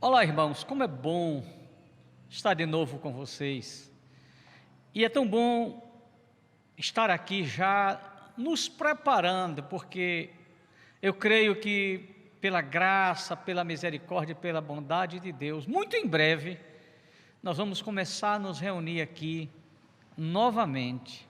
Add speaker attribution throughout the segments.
Speaker 1: Olá, irmãos, como é bom estar de novo com vocês. E é tão bom estar aqui já nos preparando, porque eu creio que pela graça, pela misericórdia, pela bondade de Deus, muito em breve, nós vamos começar a nos reunir aqui novamente.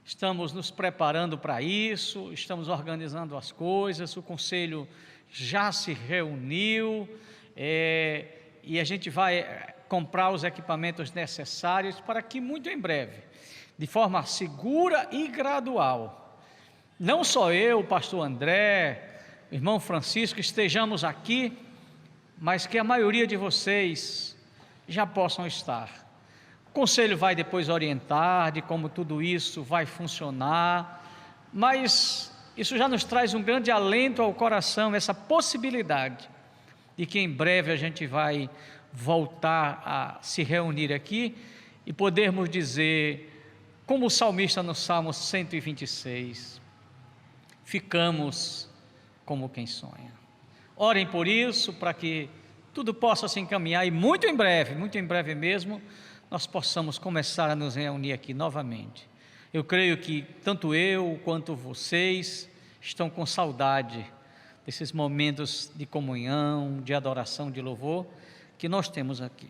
Speaker 1: Estamos nos preparando para isso, estamos organizando as coisas, o conselho já se reuniu, e a gente vai comprar os equipamentos necessários para que muito em breve, de forma segura e gradual, não só eu, o pastor André, o irmão Francisco, estejamos aqui, mas que a maioria de vocês já possam estar. O conselho vai depois orientar de como tudo isso vai funcionar, mas isso já nos traz um grande alento ao coração, essa possibilidade de que em breve a gente vai voltar a se reunir aqui e podermos dizer, como o salmista no Salmo 126, ficamos como quem sonha. Orem por isso, para que tudo possa se encaminhar e muito em breve mesmo, nós possamos começar a nos reunir aqui novamente. Eu creio que tanto eu quanto vocês estão com saudade desses momentos de comunhão, de adoração, de louvor que nós temos aqui.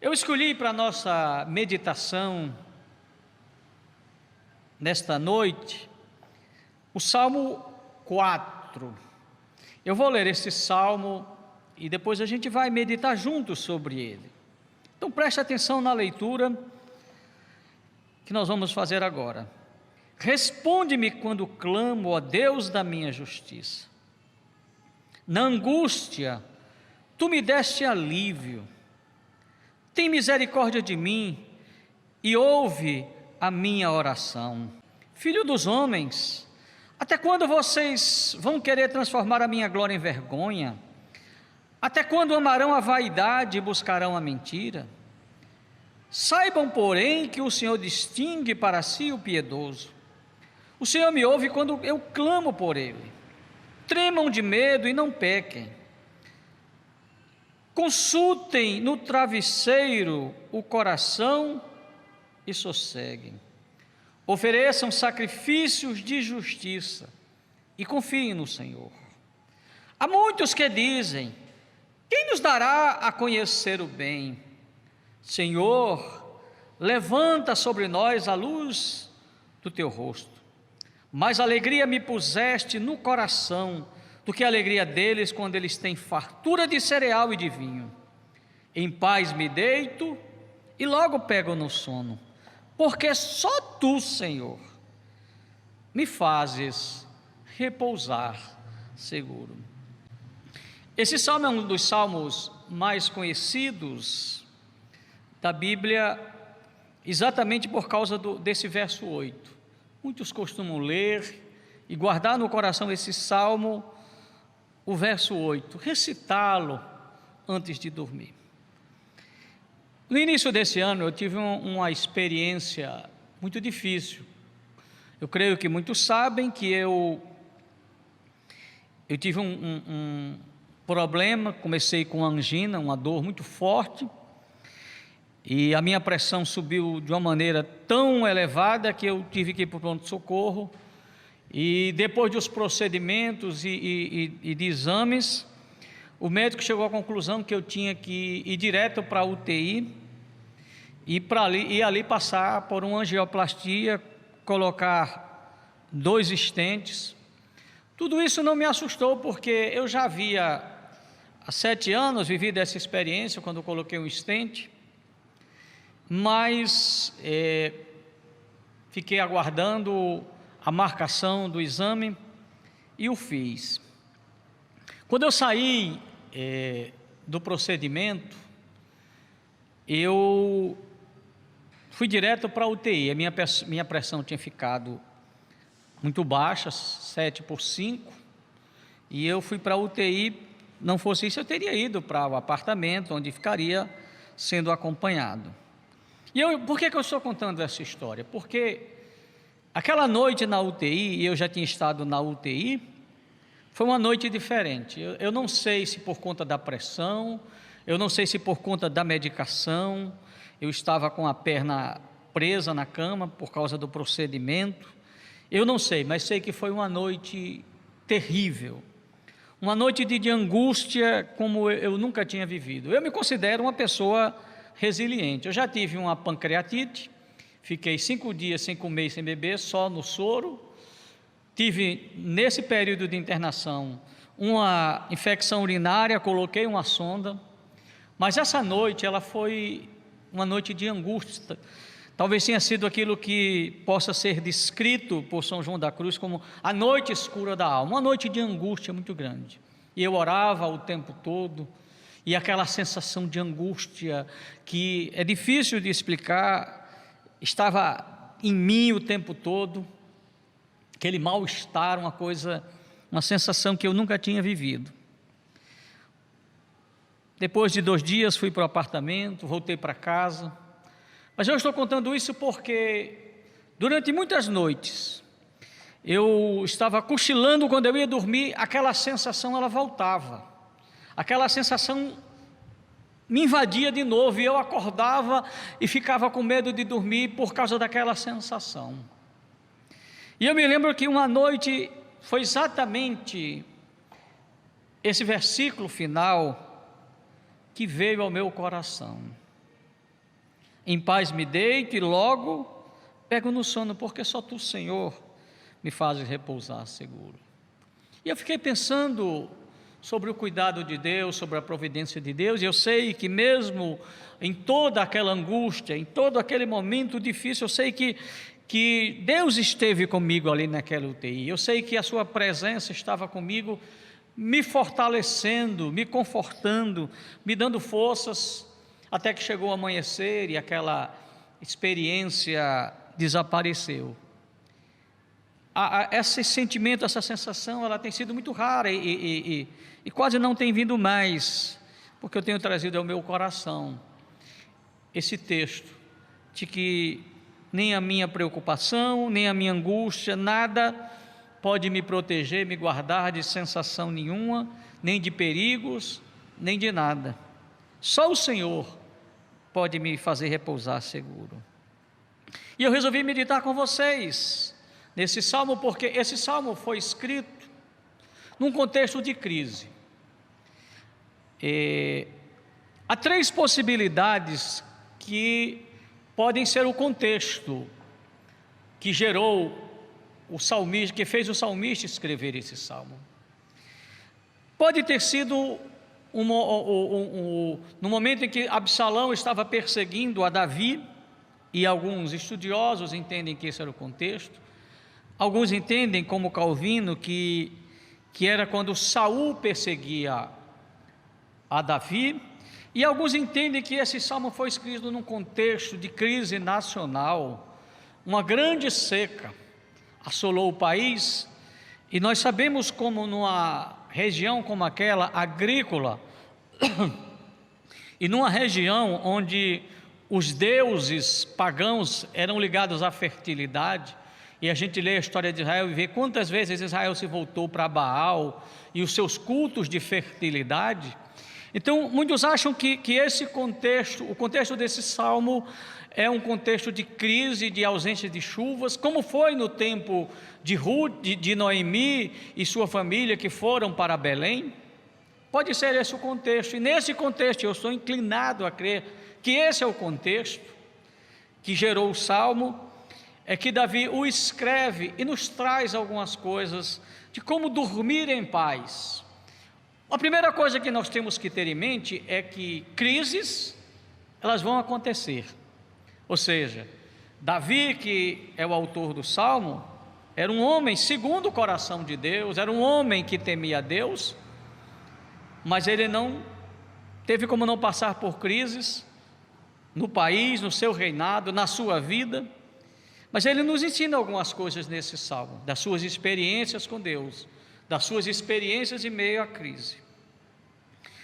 Speaker 1: Eu escolhi para a nossa meditação nesta noite o Salmo 4. Eu vou ler esse salmo e depois a gente vai meditar juntos sobre ele. Então preste atenção na leitura que nós vamos fazer agora. Responde-me quando clamo, ó Deus da minha justiça. Na angústia, tu me deste alívio. Tem misericórdia de mim e ouve a minha oração. Filho dos homens, até quando vocês vão querer transformar a minha glória em vergonha? Até quando amarão a vaidade e buscarão a mentira? Saibam, porém, que o Senhor distingue para si o piedoso. O Senhor me ouve quando eu clamo por Ele. Tremam de medo e não pequem. Consultem no travesseiro o coração e sosseguem. Ofereçam sacrifícios de justiça e confiem no Senhor. Há muitos que dizem: quem nos dará a conhecer o bem? Senhor, levanta sobre nós a luz do teu rosto. Mais alegria me puseste no coração do que a alegria deles quando eles têm fartura de cereal e de vinho. Em paz me deito e logo pego no sono, porque só tu, Senhor, me fazes repousar seguro. Esse salmo é um dos salmos mais conhecidos da Bíblia, exatamente por causa desse verso 8. Muitos costumam ler e guardar no coração esse salmo, o verso 8, recitá-lo antes de dormir. No início desse ano eu tive uma experiência muito difícil. Eu creio que muitos sabem que eu tive um problema, comecei com angina, uma dor muito forte, e a minha pressão subiu de uma maneira tão elevada que eu tive que ir para o pronto-socorro, e depois dos procedimentos e de exames, o médico chegou à conclusão que eu tinha que ir direto para a UTI, e ali passar por uma angioplastia, colocar 2 estentes. Tudo isso não me assustou, porque eu já havia, há 7 anos, vivido essa experiência, quando eu coloquei um estente, mas fiquei aguardando a marcação do exame e o fiz. Quando eu saí do procedimento, eu fui direto para a UTI. A minha pressão tinha ficado muito baixa, 7/5, e eu fui para a UTI. Não fosse isso, eu teria ido para o apartamento, onde ficaria sendo acompanhado. E por que eu estou contando essa história? Porque Aquela noite na UTI, e eu já tinha estado na UTI, foi uma noite diferente. Eu não sei se por conta da pressão, eu não sei se por conta da medicação, eu estava com a perna presa na cama por causa do procedimento, eu não sei, mas sei que foi uma noite terrível, uma noite de angústia como eu nunca tinha vivido. Eu me considero uma pessoa resiliente, eu já tive uma pancreatite, fiquei 5 dias sem comer e sem beber, só no soro. Tive, nesse período de internação, uma infecção urinária, coloquei uma sonda, mas essa noite, ela foi uma noite de angústia. Talvez tenha sido aquilo que possa ser descrito por São João da Cruz como a noite escura da alma, uma noite de angústia muito grande. E eu orava o tempo todo, e aquela sensação de angústia, que é difícil de explicar, estava em mim o tempo todo, aquele mal-estar, uma sensação que eu nunca tinha vivido. Depois de 2 dias fui para o apartamento, voltei para casa, mas eu estou contando isso porque durante muitas noites, eu estava cochilando quando eu ia dormir, aquela sensação ela voltava, aquela sensação me invadia de novo, e eu acordava e ficava com medo de dormir por causa daquela sensação. E eu me lembro que uma noite foi exatamente esse versículo final que veio ao meu coração: em paz me deito e logo pego no sono, porque só tu, Senhor, me fazes repousar seguro. E eu fiquei pensando sobre o cuidado de Deus, sobre a providência de Deus, e eu sei que mesmo em toda aquela angústia, em todo aquele momento difícil, eu sei que Deus esteve comigo ali naquela UTI, eu sei que a sua presença estava comigo, me fortalecendo, me confortando, me dando forças, até que chegou o amanhecer e aquela experiência desapareceu. Esse sentimento, essa sensação, ela tem sido muito rara e quase não tem vindo mais, porque eu tenho trazido ao meu coração esse texto, de que nem a minha preocupação, nem a minha angústia, nada pode me proteger, me guardar de sensação nenhuma, nem de perigos, nem de nada. Só o Senhor pode me fazer repousar seguro. E eu resolvi meditar com vocês nesse salmo, porque esse salmo foi escrito num contexto de crise. Há 3 possibilidades que podem ser o contexto que gerou o salmista, que fez o salmista escrever esse salmo. Pode ter sido no momento em que Absalão estava perseguindo a Davi, e alguns estudiosos entendem que esse era o contexto. Alguns entendem, como Calvino, que era quando Saul perseguia a Davi, e alguns entendem que esse salmo foi escrito num contexto de crise nacional. Uma grande seca assolou o país, e nós sabemos como numa região como aquela, agrícola, e numa região onde os deuses pagãos eram ligados à fertilidade, e a gente lê a história de Israel e vê quantas vezes Israel se voltou para Baal e os seus cultos de fertilidade. Então, muitos acham que esse contexto, o contexto desse salmo, é um contexto de crise, de ausência de chuvas, como foi no tempo de Ruth, de Noemi e sua família, que foram para Belém. Pode ser esse o contexto, e nesse contexto eu estou inclinado a crer que esse é o contexto que gerou o salmo, é que Davi o escreve e nos traz algumas coisas de como dormir em paz. A primeira coisa que nós temos que ter em mente é que crises, elas vão acontecer. Ou seja, Davi, que é o autor do salmo, era um homem segundo o coração de Deus, era um homem que temia a Deus, mas ele não teve como não passar por crises no país, no seu reinado, na sua vida. Mas ele nos ensina algumas coisas nesse salmo, das suas experiências com Deus, das suas experiências em meio à crise.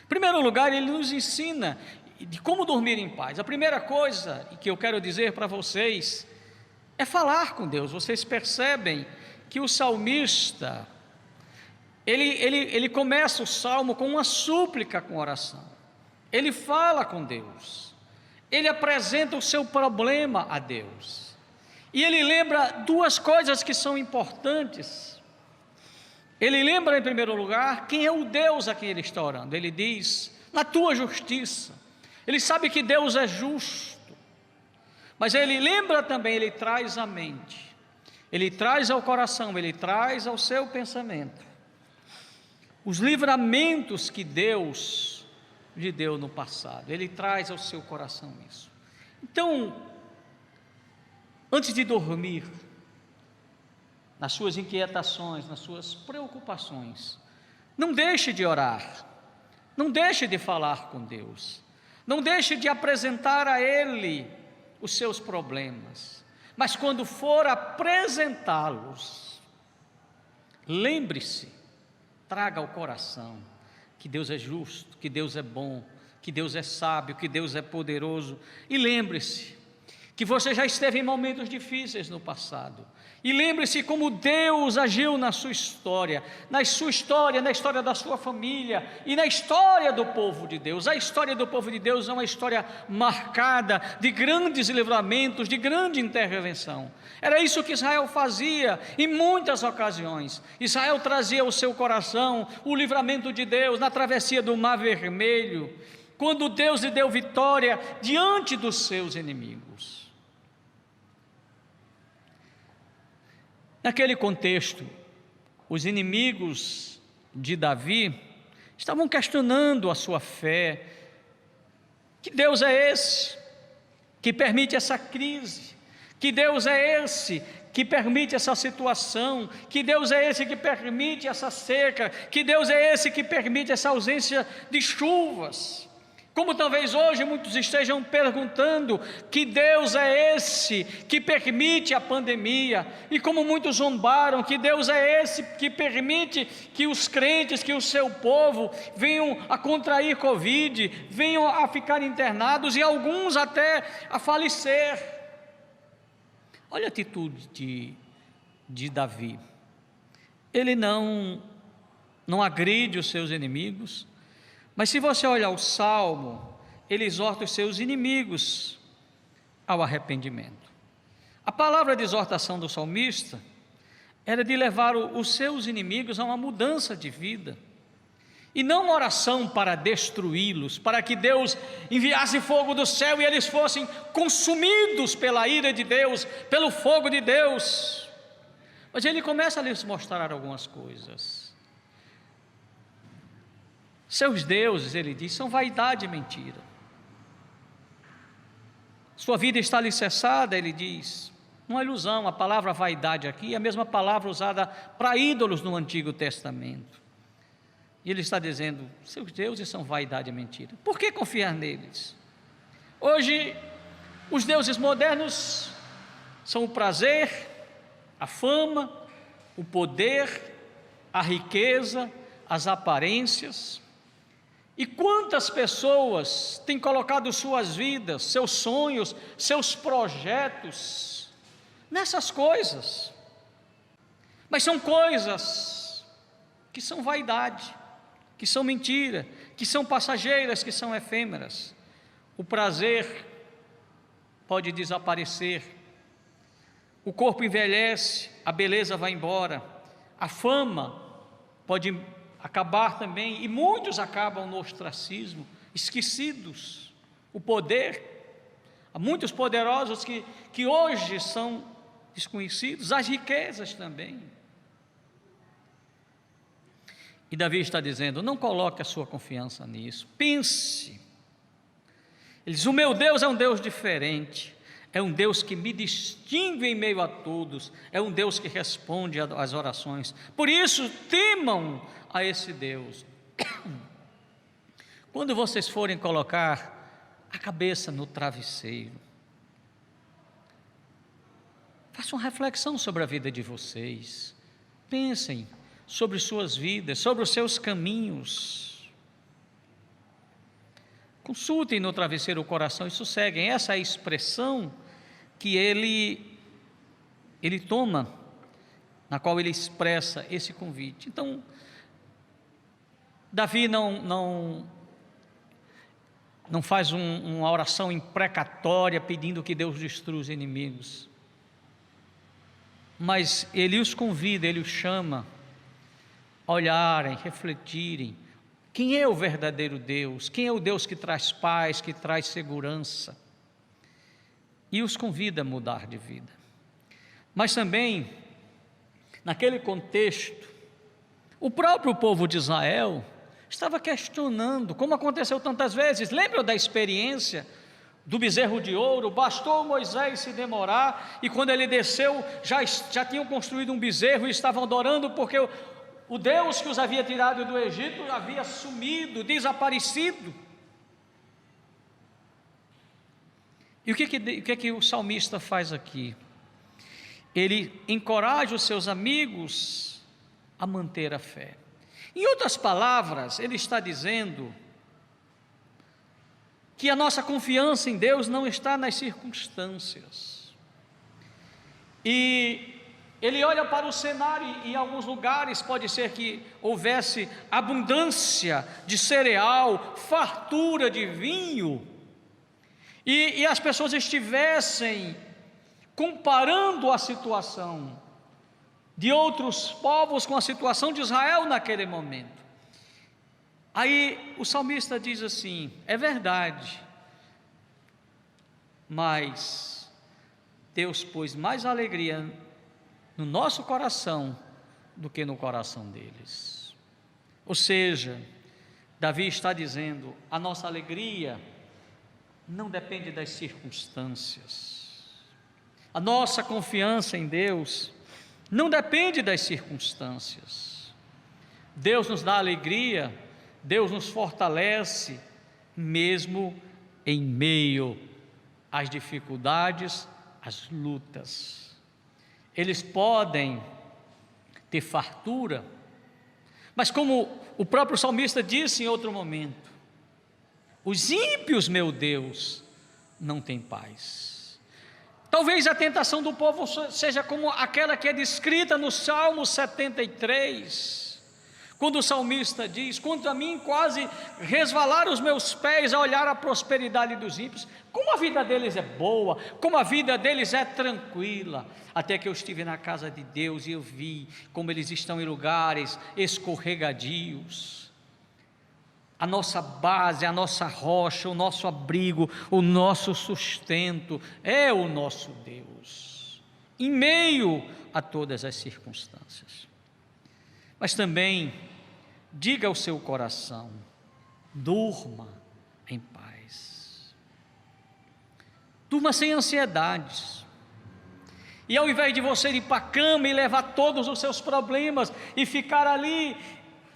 Speaker 1: Em primeiro lugar, ele nos ensina de como dormir em paz. A primeira coisa que eu quero dizer para vocês é falar com Deus. Vocês percebem que o salmista, ele começa o salmo com uma súplica, com oração. Ele fala com Deus, ele apresenta o seu problema a Deus, e ele lembra duas coisas que são importantes. Ele lembra, em primeiro lugar, quem é o Deus a quem ele está orando. Ele diz: na tua justiça. Ele sabe que Deus é justo, mas ele lembra também, ele traz à mente, ele traz ao coração, ele traz ao seu pensamento os livramentos que Deus lhe deu no passado. Ele traz ao seu coração isso. Então, antes de dormir, nas suas inquietações, nas suas preocupações, não deixe de orar, não deixe de falar com Deus, não deixe de apresentar a Ele os seus problemas, mas quando for apresentá-los, lembre-se, traga ao coração que Deus é justo, que Deus é bom, que Deus é sábio, que Deus é poderoso, e lembre-se que você já esteve em momentos difíceis no passado, e lembre-se como Deus agiu na sua história, na história da sua família e na história do povo de Deus. A história do povo de Deus é uma história marcada de grandes livramentos, de grande intervenção. Era isso que Israel fazia em muitas ocasiões. Israel trazia ao seu coração o livramento de Deus na travessia do Mar Vermelho, quando Deus lhe deu vitória diante dos seus inimigos. Naquele contexto, os inimigos de Davi estavam questionando a sua fé. Que Deus é esse que permite essa crise? Que Deus é esse que permite essa situação? Que Deus é esse que permite essa seca? Que Deus é esse que permite essa ausência de chuvas? Como talvez hoje muitos estejam perguntando: que Deus é esse que permite a pandemia? E como muitos zombaram: que Deus é esse que permite que os crentes, que o seu povo venham a contrair Covid, venham a ficar internados e alguns até a falecer? Olha a atitude de Davi. Ele não agride os seus inimigos, mas se você olhar o Salmo, ele exorta os seus inimigos ao arrependimento. A palavra de exortação do salmista era de levar os seus inimigos a uma mudança de vida, e não uma oração para destruí-los, para que Deus enviasse fogo do céu e eles fossem consumidos pela ira de Deus, pelo fogo de Deus. Mas ele começa a lhes mostrar algumas coisas. Seus deuses, ele diz, são vaidade e mentira. Sua vida está alicerçada, ele diz, numa ilusão. A palavra vaidade aqui é a mesma palavra usada para ídolos no Antigo Testamento. E ele está dizendo: seus deuses são vaidade e mentira. Por que confiar neles? Hoje, os deuses modernos são o prazer, a fama, o poder, a riqueza, as aparências. E quantas pessoas têm colocado suas vidas, seus sonhos, seus projetos nessas coisas? Mas são coisas que são vaidade, que são mentira, que são passageiras, que são efêmeras. O prazer pode desaparecer, o corpo envelhece, a beleza vai embora, a fama pode acabar também, e muitos acabam no ostracismo, esquecidos. O poder, há muitos poderosos que hoje são desconhecidos, as riquezas também. E Davi está dizendo: não coloque a sua confiança nisso, pense. Ele diz: o meu Deus é um Deus diferente, é um Deus que me distingue em meio a todos, é um Deus que responde às orações. Por isso, temam a esse Deus. Quando vocês forem colocar a cabeça no travesseiro, façam uma reflexão sobre a vida de vocês, pensem sobre suas vidas, sobre os seus caminhos, consultem no travesseiro o coração e sosseguem. Essa é a expressão que ele ele toma, na qual ele expressa esse convite. Então, Davi não faz uma oração imprecatória pedindo que Deus destrua os inimigos, mas ele os convida, ele os chama a olharem, refletirem, quem é o verdadeiro Deus, quem é o Deus que traz paz, que traz segurança, e os convida a mudar de vida. Mas também, naquele contexto, o próprio povo de Israel estava questionando, como aconteceu tantas vezes. Lembram da experiência do bezerro de ouro? Bastou Moisés se demorar, e quando ele desceu, já tinham construído um bezerro e estavam adorando, porque o Deus que os havia tirado do Egito havia sumido, desaparecido. E o que o salmista faz aqui? Ele encoraja os seus amigos a manter a fé. Em outras palavras, ele está dizendo que a nossa confiança em Deus não está nas circunstâncias. E ele olha para o cenário, e em alguns lugares pode ser que houvesse abundância de cereal, fartura de vinho, e as pessoas estivessem comparando a situação de outros povos com a situação de Israel naquele momento. Aí o salmista diz assim: é verdade, mas Deus pôs mais alegria no nosso coração do que no coração deles. Ou seja, Davi está dizendo: a nossa alegria não depende das circunstâncias, a nossa confiança em Deus não depende das circunstâncias. Deus nos dá alegria, Deus nos fortalece, mesmo em meio às dificuldades, às lutas. Eles podem ter fartura, mas como o próprio salmista disse em outro momento: os ímpios, meu Deus, não têm paz. Talvez a tentação do povo seja como aquela que é descrita no Salmo 73, quando o salmista diz: contra mim quase resvalaram os meus pés a olhar a prosperidade dos ímpios. Como a vida deles é boa, como a vida deles é tranquila, até que eu estive na casa de Deus e eu vi como eles estão em lugares escorregadios. A nossa base, a nossa rocha, o nosso abrigo, o nosso sustento é o nosso Deus, em meio a todas as circunstâncias. Mas também diga ao seu coração: durma em paz, durma sem ansiedades. E ao invés de você ir para a cama e levar todos os seus problemas e ficar ali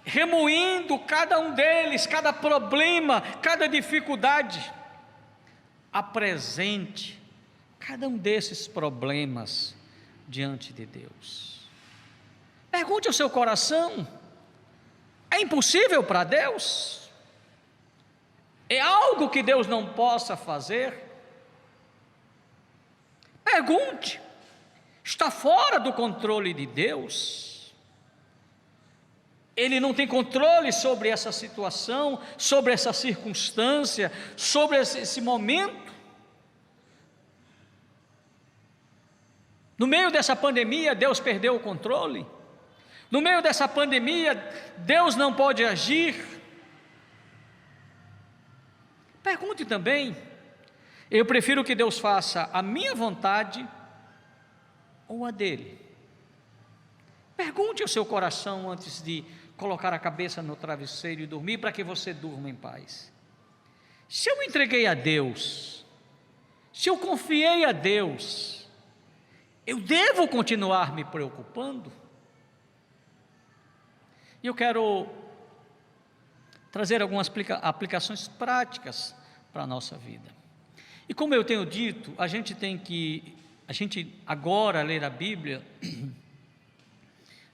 Speaker 1: remoendo cada um deles, cada problema, cada dificuldade, apresente cada um desses problemas diante de Deus. Pergunte ao seu coração: é impossível para Deus? É algo que Deus não possa fazer? Pergunte: está fora do controle de Deus? Ele não tem controle sobre essa situação, sobre essa circunstância, sobre esse momento? No meio dessa pandemia, Deus perdeu o controle? No meio dessa pandemia, Deus não pode agir? Pergunte também: eu prefiro que Deus faça a minha vontade ou a dele? Pergunte ao seu coração antes de colocar a cabeça no travesseiro e dormir, para que você durma em paz. Se eu entreguei a Deus, se eu confiei a Deus, eu devo continuar me preocupando? E eu quero trazer algumas aplicações práticas para a nossa vida. E como eu tenho dito, a gente agora ler a Bíblia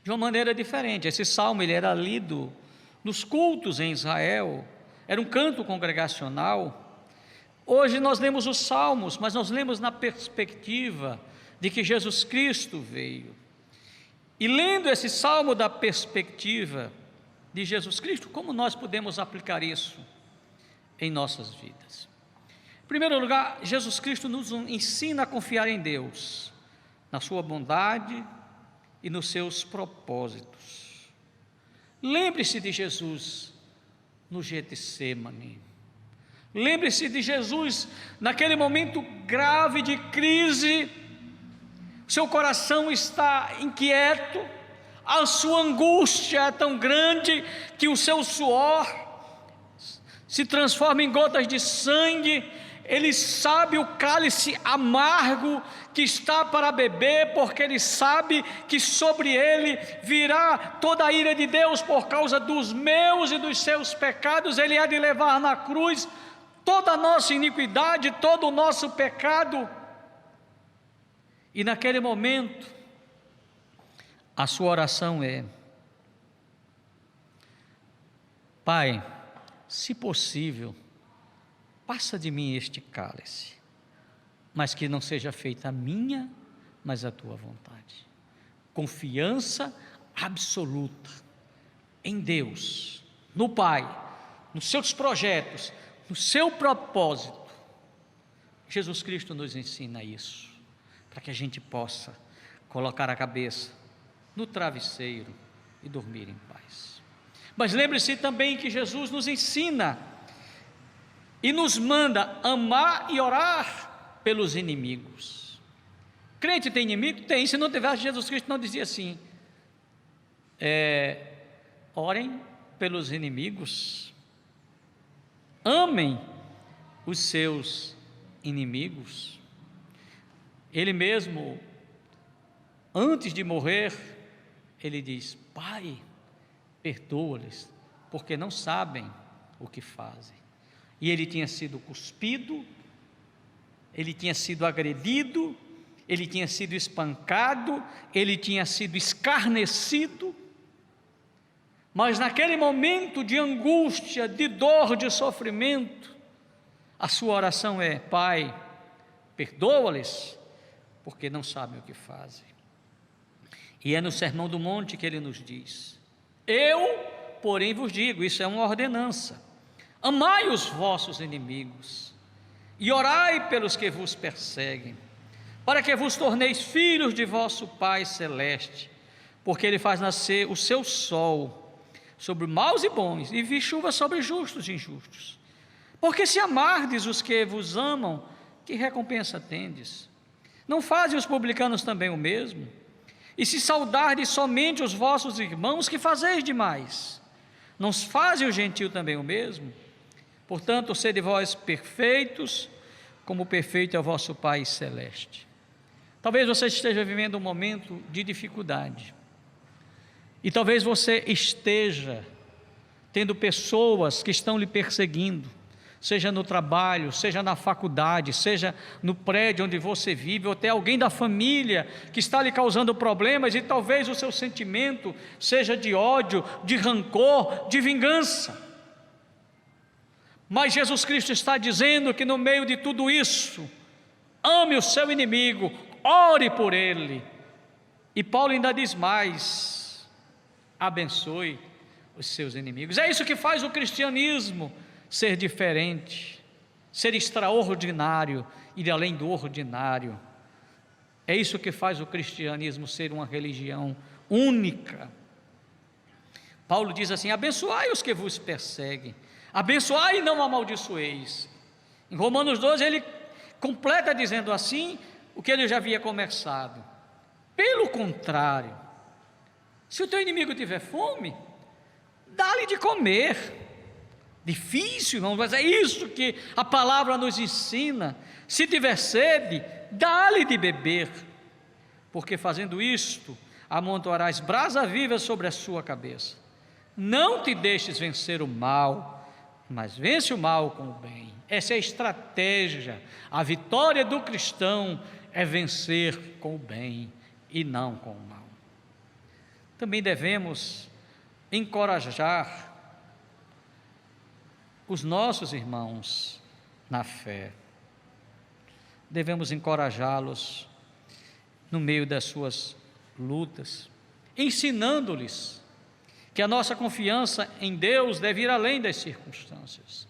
Speaker 1: de uma maneira diferente. Esse salmo ele era lido nos cultos em Israel, era um canto congregacional. Hoje nós lemos os salmos, mas nós lemos na perspectiva de que Jesus Cristo veio. E lendo esse salmo da perspectiva de Jesus Cristo, como nós podemos aplicar isso em nossas vidas? Em primeiro lugar, Jesus Cristo nos ensina a confiar em Deus, na sua bondade e nos seus propósitos. Lembre-se de Jesus no Getsêmani. Lembre-se de Jesus naquele momento grave de crise. Seu coração está inquieto, a sua angústia é tão grande que o seu suor se transforma em gotas de sangue. Ele sabe o cálice amargo que está para beber, porque ele sabe que sobre ele virá toda a ira de Deus por causa dos meus e dos seus pecados. Ele há de levar na cruz toda a nossa iniquidade, todo o nosso pecado. E naquele momento, a sua oração é: Pai, se possível, passa de mim este cálice, mas que não seja feita a minha, mas a tua vontade. Confiança absoluta em Deus, no Pai, nos seus projetos, no seu propósito. Jesus Cristo nos ensina isso, para que a gente possa colocar a cabeça no travesseiro e dormir em paz. Mas lembre-se também que Jesus nos ensina e nos manda amar e orar pelos inimigos. Crente tem inimigo? Tem. Se não tivesse, Jesus Cristo não dizia assim: orem pelos inimigos, amem os seus inimigos. Ele mesmo, antes de morrer, ele diz: Pai, perdoa-lhes, porque não sabem o que fazem. E ele tinha sido cuspido, ele tinha sido agredido, ele tinha sido espancado, ele tinha sido escarnecido, mas naquele momento de angústia, de dor, de sofrimento, a sua oração é: Pai, perdoa-lhes, porque não sabem o que fazem. E é no Sermão do Monte que ele nos diz: eu, porém, vos digo, isso é uma ordenança: amai os vossos inimigos e orai pelos que vos perseguem, para que vos torneis filhos de vosso Pai Celeste, porque Ele faz nascer o seu sol sobre maus e bons, e vi chuva sobre justos e injustos. Porque se amardes os que vos amam, que recompensa tendes? Não fazem os publicanos também o mesmo? E se saudardes somente os vossos irmãos, que fazeis demais? Não fazem o gentio também o mesmo? Portanto, sede vós perfeitos, como perfeito é o vosso Pai Celeste. Talvez você esteja vivendo um momento de dificuldade, e talvez você esteja tendo pessoas que estão lhe perseguindo, seja no trabalho, seja na faculdade, seja no prédio onde você vive, ou até alguém da família que está lhe causando problemas, e talvez o seu sentimento seja de ódio, de rancor, de vingança. Mas Jesus Cristo está dizendo que no meio de tudo isso, ame o seu inimigo, ore por ele. E Paulo ainda diz mais: abençoe os seus inimigos. É isso que faz o cristianismo ser diferente, ser extraordinário, ir além do ordinário. É isso que faz o cristianismo ser uma religião única. Paulo diz assim: abençoai os que vos perseguem, abençoai e não amaldiçoeis. Em Romanos 12 ele completa dizendo assim o que ele já havia começado: pelo contrário, se o teu inimigo tiver fome, dá-lhe de comer. Difícil, irmãos, mas é isso que a palavra nos ensina. Se tiver sede, dá-lhe de beber, porque fazendo isto, amontoarás brasa viva sobre a sua cabeça. Não te deixes vencer o mal, mas vence o mal com o bem. Essa é a estratégia. A vitória do cristão é vencer com o bem e não com o mal. Também devemos encorajar os nossos irmãos na fé. Devemos encorajá-los no meio das suas lutas, ensinando-lhes que a nossa confiança em Deus deve ir além das circunstâncias.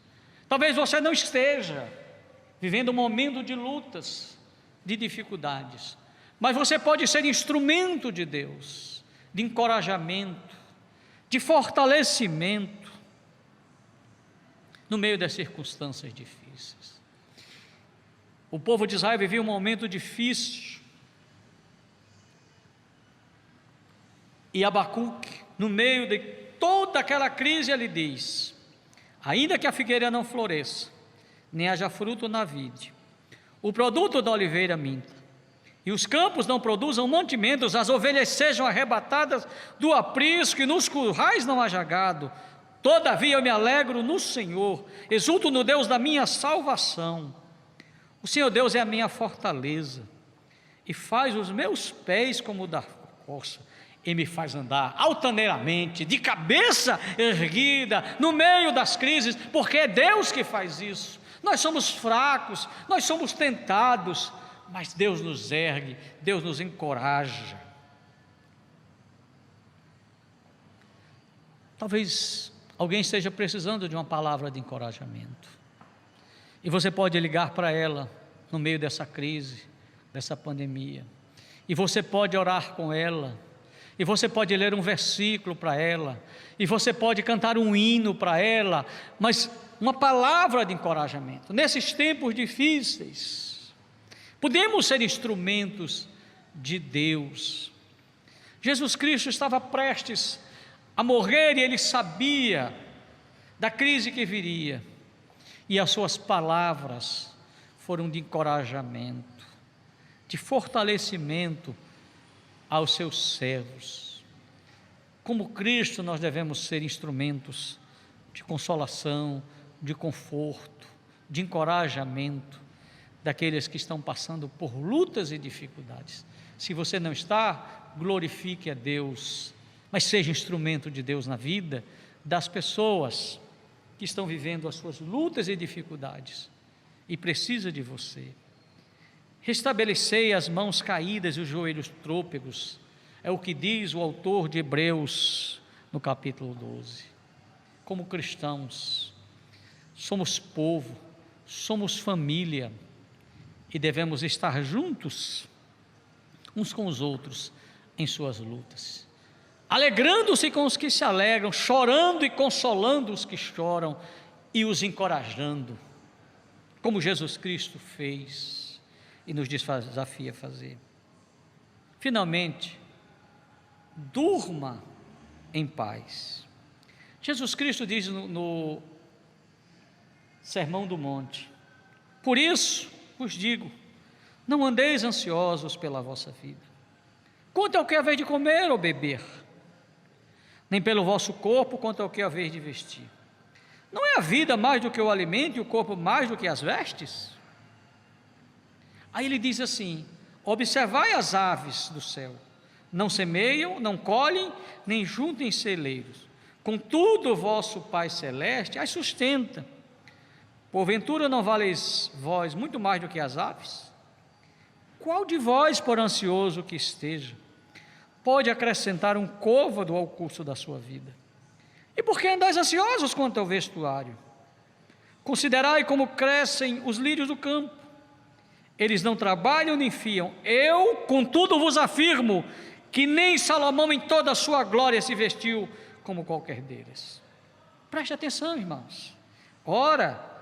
Speaker 1: Talvez você não esteja vivendo um momento de lutas, de dificuldades, mas você pode ser instrumento de Deus, de encorajamento, de fortalecimento, no meio das circunstâncias difíceis. O povo de Israel vivia um momento difícil, e Abacuque, no meio de toda aquela crise, ele diz: ainda que a figueira não floresça, nem haja fruto na vide, o produto da oliveira minta, e os campos não produzam mantimentos, as ovelhas sejam arrebatadas do aprisco, e nos currais não haja gado, todavia eu me alegro no Senhor, exulto no Deus da minha salvação. O Senhor Deus é a minha fortaleza, e faz os meus pés como o da corça, e me faz andar altaneiramente, de cabeça erguida, no meio das crises, porque é Deus que faz isso. Nós somos fracos, nós somos tentados, mas Deus nos ergue, Deus nos encoraja. Talvez alguém esteja precisando de uma palavra de encorajamento, e você pode ligar para ela no meio dessa crise, dessa pandemia, e você pode orar com ela, e você pode ler um versículo para ela, e você pode cantar um hino para ela, mas uma palavra de encorajamento. Nesses tempos difíceis, podemos ser instrumentos de Deus. Jesus Cristo estava prestes a morrer, e ele sabia da crise que viria, e as suas palavras foram de encorajamento, de fortalecimento aos seus servos. Como Cristo, nós devemos ser instrumentos de consolação, de conforto, de encorajamento daqueles que estão passando por lutas e dificuldades. Se você não está, glorifique a Deus, mas seja instrumento de Deus na vida das pessoas que estão vivendo as suas lutas e dificuldades e precisa de você. Restabelecei as mãos caídas e os joelhos trôpegos, é o que diz o autor de Hebreus no capítulo 12. Como cristãos, somos povo, somos família, e devemos estar juntos uns com os outros em suas lutas, alegrando-se com os que se alegram, chorando e consolando os que choram, e os encorajando, como Jesus Cristo fez e nos desafia a fazer. Finalmente, durma em paz. Jesus Cristo diz no Sermão do Monte: por isso vos digo, não andeis ansiosos pela vossa vida, quanto ao que haveis de comer ou beber, nem pelo vosso corpo, quanto ao que haveis de vestir. Não é a vida mais do que o alimento, e o corpo mais do que as vestes? Aí ele diz assim: observai as aves do céu, não semeiam, não colhem, nem juntem celeiros, contudo o vosso Pai Celeste as sustenta. Porventura não valeis vós muito mais do que as aves? Qual de vós, por ansioso que esteja, pode acrescentar um côvado ao curso da sua vida? E por que andais ansiosos quanto ao vestuário? Considerai como crescem os lírios do campo, eles não trabalham nem fiam. Eu, contudo, vos afirmo que nem Salomão em toda a sua glória se vestiu como qualquer deles. Preste atenção, irmãos. Ora,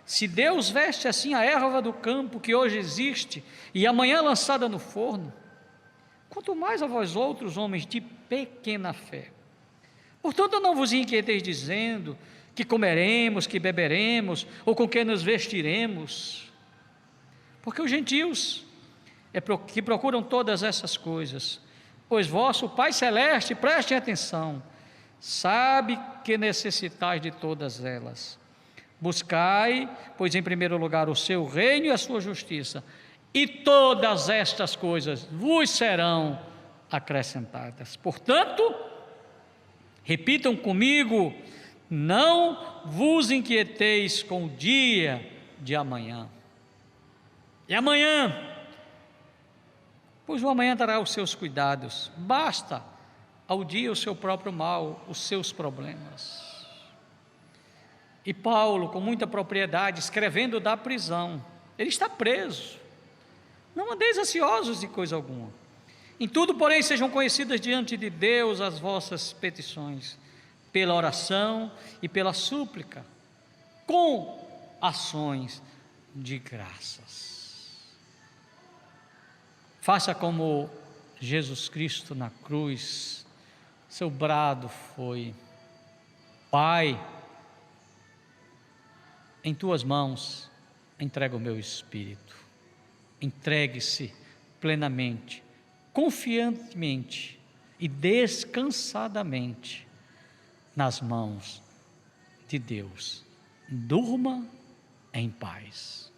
Speaker 1: se Deus veste assim a erva do campo que hoje existe e amanhã lançada no forno, quanto mais a vós outros, homens de pequena fé. Portanto, não vos inquieteis dizendo que comeremos, que beberemos, ou com que nos vestiremos, porque os gentios que procuram todas essas coisas, pois vosso Pai Celeste, prestem atenção, sabe que necessitais de todas elas. Buscai, pois em primeiro lugar o seu reino e a sua justiça, e todas estas coisas vos serão acrescentadas. Portanto, repitam comigo: não vos inquieteis com o dia de amanhã. E amanhã, pois o amanhã dará os seus cuidados. Basta ao dia o seu próprio mal, os seus problemas. E Paulo, com muita propriedade, escrevendo da prisão, ele está preso. Não andeis ansiosos de coisa alguma. Em tudo, porém, sejam conhecidas diante de Deus as vossas petições, pela oração e pela súplica, com ações de graças. Faça como Jesus Cristo na cruz, seu brado foi: Pai, em tuas mãos entrego o meu espírito. Entregue-se plenamente, confiantemente e descansadamente nas mãos de Deus. Durma em paz.